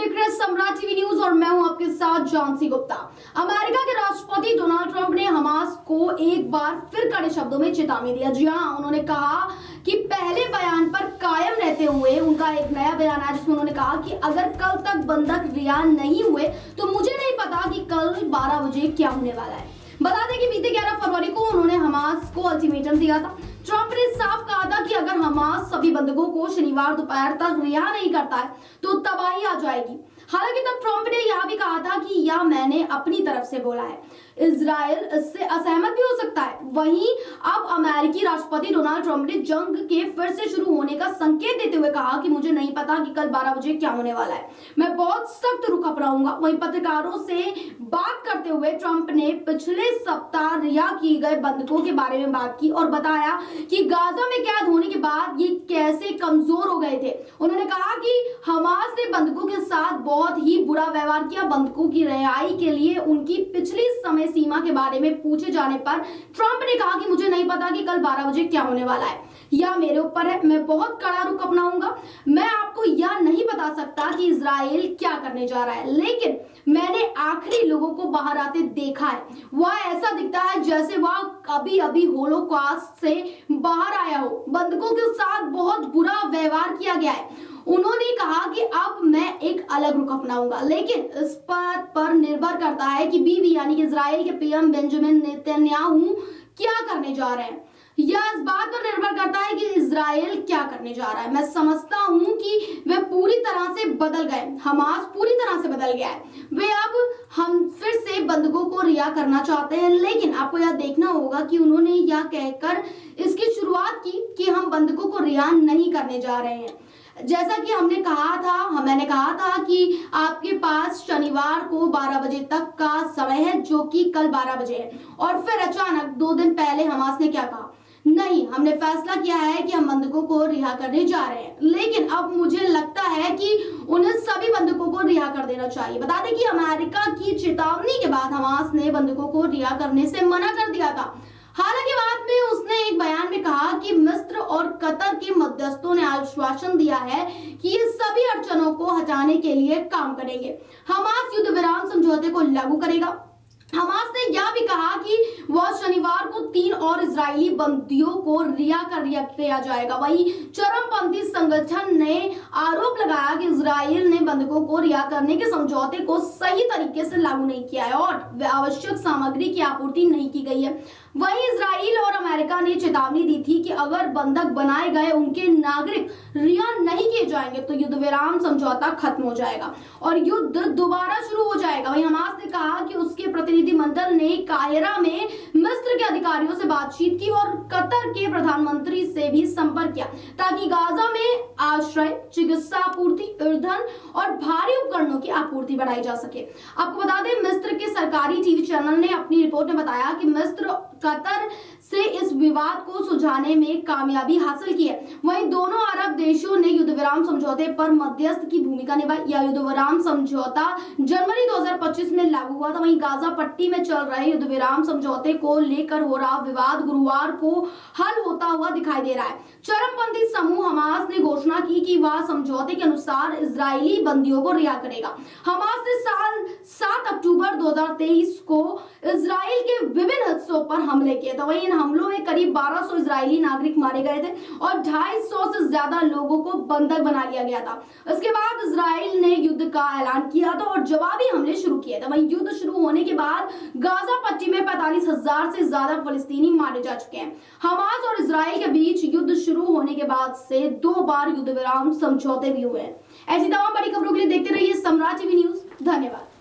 देख रहे हैं सम्राट टीवी न्यूज और मैं हूं आपके साथ जानसी गुप्ता। अमेरिका के राष्ट्रपति डोनाल्ड ट्रंप ने हमास को एक बार फिर कड़े शब्दों में चेतावनी दिया। जी हां, उन्होंने कहा कि पहले बयान पर कायम रहते हुए उनका एक नया बयान है जिसमें उन्होंने कहा कि अगर कल तक बंधक रिहा नहीं हुए तो मुझे नहीं पता कि कल 12 बजे क्या होने वाला है। बता दें कि बीते 11 फरवरी को उन्होंने हमास को अल्टीमेटम दिया था। ट्रंप ने साफ कहा था कि अगर हमास सभी बंधकों को शनिवार दोपहर तक रिहा नहीं करता है तो तबाही आ जाएगी। हालांकि तब ट्रंप ने यह भी कहा था कि यह मैंने अपनी तरफ से बोला है, इजराइल इससे असहमत भी हो सकता है। वहीं अब अमेरिकी राष्ट्रपति डोनाल्ड ट्रंप ने जंग के फिर से शुरू होने का संकेत देते हुए कहा कि मुझे नहीं पता कि कल 12 बजे क्या होने वाला है, मैं बहुत सख्त रुख अपनाऊंगा। वहीं पत्रकारों से बात करते हुए ट्रंप ने पिछले सप्ताह रिहा किए गए बंधकों के बारे में बात की और बताया कि गाजा में कैद होने के बाद ये कैसे कमजोर हो गए थे। उन्होंने कहा कि हमास ने बंधकों के साथ बहुत ही बुरा व्यवहार किया। बंधकों की रिहाई के लिए उनकी पिछली समय सीमा के बारे में पूछे जाने पर ट्रंप ने कहा कि मुझे नहीं पता कि कल 12 बजे क्या होने वाला है, यह मेरे ऊपर है, मैं बहुत कड़ा रुख अपनाऊंगा। मैं आपको यह नहीं बता सकता कि इजराइल क्या करने जा रहा है, लेकिन मैंने आखिरी लोगों को बाहर आते देखा है। वह ऐसा दिखता है जैसे वह अभी अभी होलोकॉस्ट से बाहर आया हो। बंधकों के साथ बहुत बुरा व्यवहार किया गया है। उन्होंने कहा कि अब मैं एक अलग रुख अपनाऊंगा, लेकिन इस बात पर निर्भर करता है कि बीवी यानी कि इजराइल के पीएम बेंजामिन नेतन्याहू क्या करने जा रहे हैं। यह इस बात पर निर्भर करता है कि इजराइल क्या करने जा रहा है। मैं समझता हूं कि वे पूरी तरह से बदल गए, हमास पूरी तरह से बदल गया है। वे अब हम फिर से बंधकों को रिहा करना चाहते हैं, लेकिन आपको यह देखना होगा कि उन्होंने यह कहकर इसकी शुरुआत की कि हम बंधकों को रिहा नहीं करने जा रहे हैं। जैसा कि मैंने कहा था कि आपके पास शनिवार को 12 बजे तक का समय है, जो कि कल 12 बजे है। और फिर अचानक 2 दिन पहले हमास ने क्या कहा, नहीं, हमने फैसला किया है कि हम बंधकों को रिहा करने जा रहे हैं, लेकिन अब मुझे लगता है कि उन्हें सभी बंधकों को रिहा कर देना चाहिए। बता दें कि अमेरिका की चेतावनी के बाद हमास ने बंधकों को रिहा करने से मना कर दिया था। हालांकि बाद में उसने एक बयान में कहा कि मिस्र और कतर के मध्यस्थों ने आश्वासन दिया है कि ये सभी अड़चनों को हटाने के लिए काम करेंगे। हमास युद्ध विराम समझौते को लागू करेगा। हमास ने यह भी कहा कि वह शनिवार को 3 और इजरायली बंदियों को रिहा कर दिया जाएगा। वहीं चरमपंथी संगठन ने आरोप लगाया कि इजराइल ने बंधकों को रिहा करने के समझौते को सही तरीके से लागू नहीं किया है और आवश्यक सामग्री की आपूर्ति नहीं की गई है। वहीं इजराइल और अमेरिका ने चेतावनी दी थी कि अगर बंधक बनाए गए उनके नागरिक रिहा नहीं किए जाएंगे तो युद्ध विराम समझौता खत्म हो जाएगा और युद्ध दोबारा शुरू हो जाएगा। वहीं हमास ने कहा कि उसके प्रतिनिधिमंडल ने काहिरा में मिस्र के अधिकारियों से बातचीत की और कतर के प्रधानमंत्री से भी संपर्क किया ताकि गाजा में आश्रय, चिकित्सा आपूर्ति, ईंधन और भारी उपकरणों की आपूर्ति बढ़ाई जा सके। आपको बता दें, मिस्र के सरकारी टीवी चैनल ने अपनी रिपोर्ट में बताया कि मिस्र कतर से इस विवाद को सुलझाने में कामयाबी हासिल की है। वहीं दोनों अरब देशों ने युद्ध विराम समझौते पर मध्यस्थ की भूमिका निभाई। यह युद्ध विराम समझौता जनवरी 2025 में लागू हुआ था। वहीं गाजा पट्टी में चल रहे युद्ध विराम समझौते को लेकर हो रहा विवाद गुरुवार को हल होता हुआ दिखाई दे रहा है। चरमपंथी समूह हमास ने घोषणा की कि वह समझौते के अनुसार इजरायली बंदियों को रिहा करेगा। हमास ने साल 7 अक्टूबर 2023 को इजराइल के विभिन्न हिस्सों पर हमले किए थे। वहीं इन हमलों में करीब 1200 इजरायली नागरिक मारे गए थे और 250 से ज्यादा लोगों को बंधक बना लिया गया था। इसके बाद इजराइल ने युद्ध का ऐलान किया था और जवाबी हमले शुरू किए थे। वहीं युद्ध शुरू होने के बाद गाजा पट्टी में 45,000 से ज्यादा फलस्तीनी मारे जा चुके हैं। हमास और इजराइल के बीच युद्ध शुरू होने के बाद से 2 बार युद्ध विराम समझौते भी हुए हैं। ऐसी तमाम बड़ी खबरों के लिए देखते रहिए सम्राट टीवी न्यूज। धन्यवाद।